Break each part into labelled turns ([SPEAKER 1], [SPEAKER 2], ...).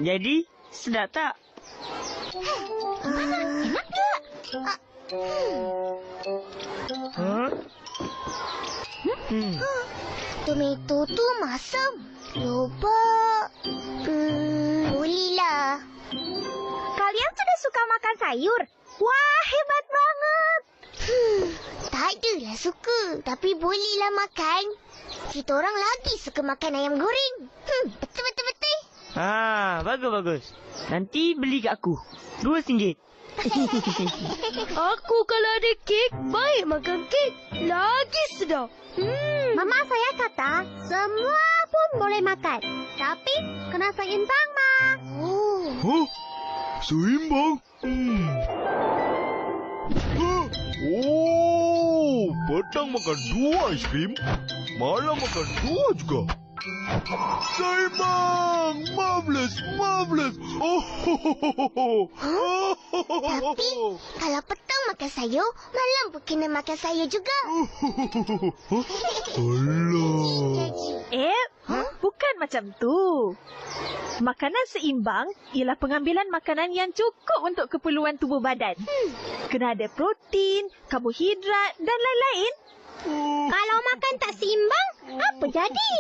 [SPEAKER 1] Jadi, sedap tak?
[SPEAKER 2] Enak tak? Tomato tu masam. Lobak. Bolehlah.
[SPEAKER 3] Kalian sudah suka makan sayur? Wah, hebat banget.
[SPEAKER 2] Tak adalah suka. Tapi bolehlah makan. Kita orang lagi suka makan ayam goreng. Betul-betul-betul.
[SPEAKER 1] Bagus. Nanti beli kat aku. RM2.
[SPEAKER 3] Aku kalau ada kek, baik makan kek. Lagi sedap. Mama saya kata, semua pun boleh makan. Tapi, kena seimbang, Ma.
[SPEAKER 4] Hah? Seimbang? Petang makan 2 aiskrim, malam makan 2 juga. Seimbang! Marvelous!
[SPEAKER 2] Tapi, kalau petang makan sayur, malam pun kena makan sayur juga.
[SPEAKER 4] Alah.
[SPEAKER 5] Bukan macam tu. Makanan seimbang ialah pengambilan makanan yang cukup untuk keperluan tubuh badan. Kena ada protein, karbohidrat dan lain-lain.
[SPEAKER 3] Kalau makan tak seimbang, apa jadi?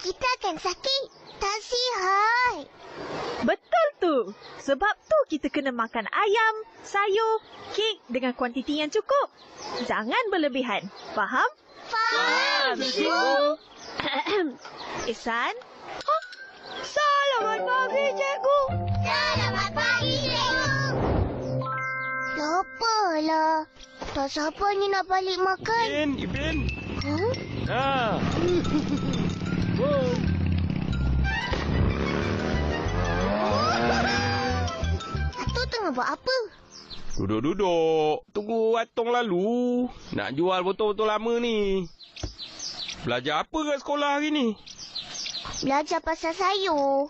[SPEAKER 2] Kita akan sakit. Tak sihat.
[SPEAKER 5] Betul tu. Sebab tu kita kena makan ayam, sayur, kek dengan kuantiti yang cukup. Jangan berlebihan. Faham?
[SPEAKER 2] Faham, Cikgu.
[SPEAKER 5] Ihsan? Selamat pagi, Cikgu.
[SPEAKER 2] Selamat pagi, Cikgu. Laparlah. Tak sabar ni nak balik makan.
[SPEAKER 4] Ibin.
[SPEAKER 2] Atuk tengah buat apa?
[SPEAKER 6] Duduk. Tunggu Atong lalu. Nak jual botol-botol lama ni. Belajar apa kat sekolah hari ni?
[SPEAKER 2] Belajar pasal sayur.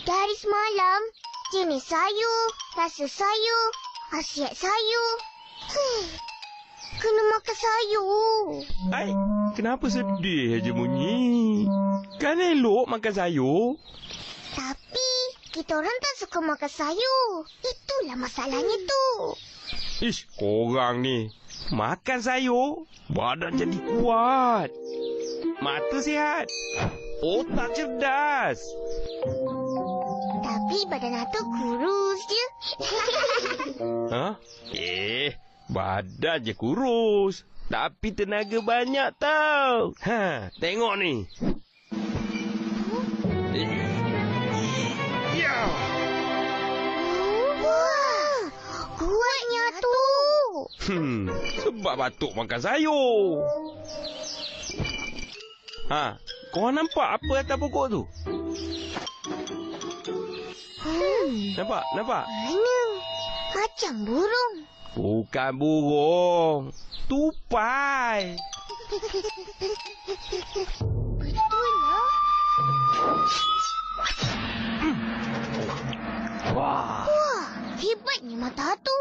[SPEAKER 2] Dari semalam, jenis sayur, rasa sayur, khasiat sayur. Kena makan sayur.
[SPEAKER 6] Hai, kenapa sedih aja bunyi? Kan elok makan sayur.
[SPEAKER 2] Tapi, kita orang tak suka makan sayur. Itulah masalahnya tu.
[SPEAKER 6] Ish, korang ni. Makan sayur, badan jadi kuat. Mata sihat. Otak cerdas.
[SPEAKER 2] Tapi badan Atuk kurus je.
[SPEAKER 6] Badan je kurus. Tapi tenaga banyak tau. Tengok ni.
[SPEAKER 2] Wah, kuatnya tu.
[SPEAKER 6] Sebab batuk makan sayur. Korang nampak apa atas pokok tu? Nampak?
[SPEAKER 2] Mana? Macam burung.
[SPEAKER 6] Bukan burung. Tupai.
[SPEAKER 2] Betul lah.
[SPEAKER 6] Wah,
[SPEAKER 2] hebatnya mata tu.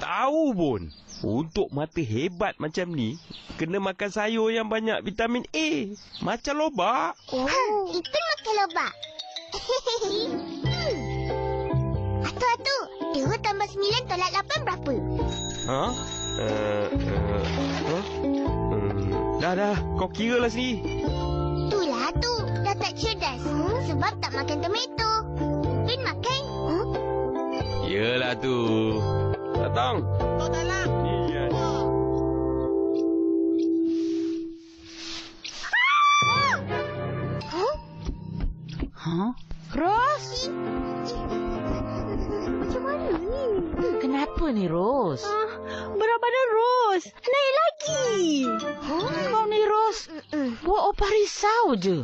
[SPEAKER 6] tahu pun. Untuk mata hebat macam ni, kena makan sayur yang banyak vitamin A. Macam lobak.
[SPEAKER 2] Itu makan lobak. Atu-atu, 2 tambah 9 tolak 8 berapa?
[SPEAKER 6] Dah. Kau kira lah sini.
[SPEAKER 2] Itulah tu. Dah tak cerdas. Sebab tak makan tomato. Pin makan.
[SPEAKER 6] Yelah tu. Datang.
[SPEAKER 7] Tok dalam.
[SPEAKER 6] Iya.
[SPEAKER 7] Ros?
[SPEAKER 2] Macam mana ni?
[SPEAKER 7] Kenapa ni, Ros?
[SPEAKER 5] Berat badan Ros. Naik lagi.
[SPEAKER 7] Kau ni, Ros. Buat opah risau je.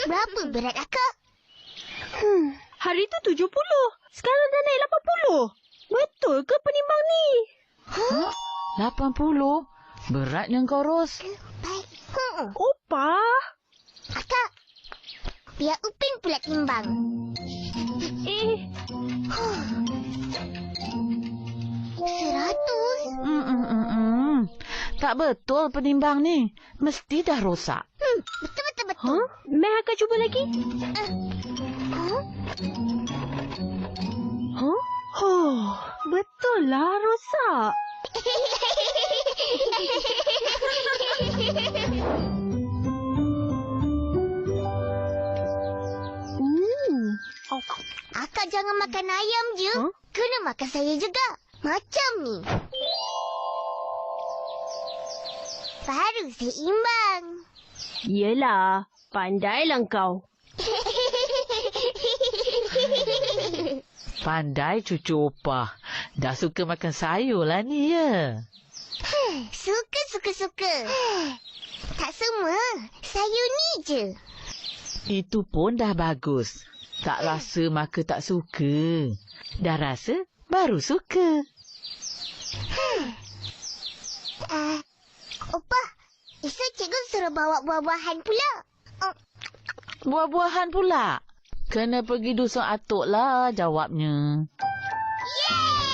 [SPEAKER 2] Berapa berat akak?
[SPEAKER 5] Hari tu 70. Sekarang dah naik 80. Betul ke penimbang ni?
[SPEAKER 7] 80? Beratnya kau, Ros.
[SPEAKER 2] Baik.
[SPEAKER 5] Opah.
[SPEAKER 2] Akak, biar Upin pula timbang. 100.
[SPEAKER 7] Tak betul penimbang ni. Mesti dah rosak.
[SPEAKER 2] Betul.
[SPEAKER 5] Meh akan cuba lagi. Betul lah rosak.
[SPEAKER 2] Akak jangan makan ayam je. Kena makan saya juga. Macam ni. Baru seimbang.
[SPEAKER 3] Yelah, pandailah kau.
[SPEAKER 8] Pandai cucu opah. Dah suka makan sayur lah ni ya.
[SPEAKER 2] Suka. Tak semua. Sayur ni je.
[SPEAKER 8] Itu pun dah bagus. Tak rasa maka tak suka. Dah rasa baru suka.
[SPEAKER 2] Opah, esok cikgu suruh bawa buah-buahan pula.
[SPEAKER 8] Buah-buahan pula. Kena pergi dusun atuk lah jawabnya.
[SPEAKER 2] Yeay!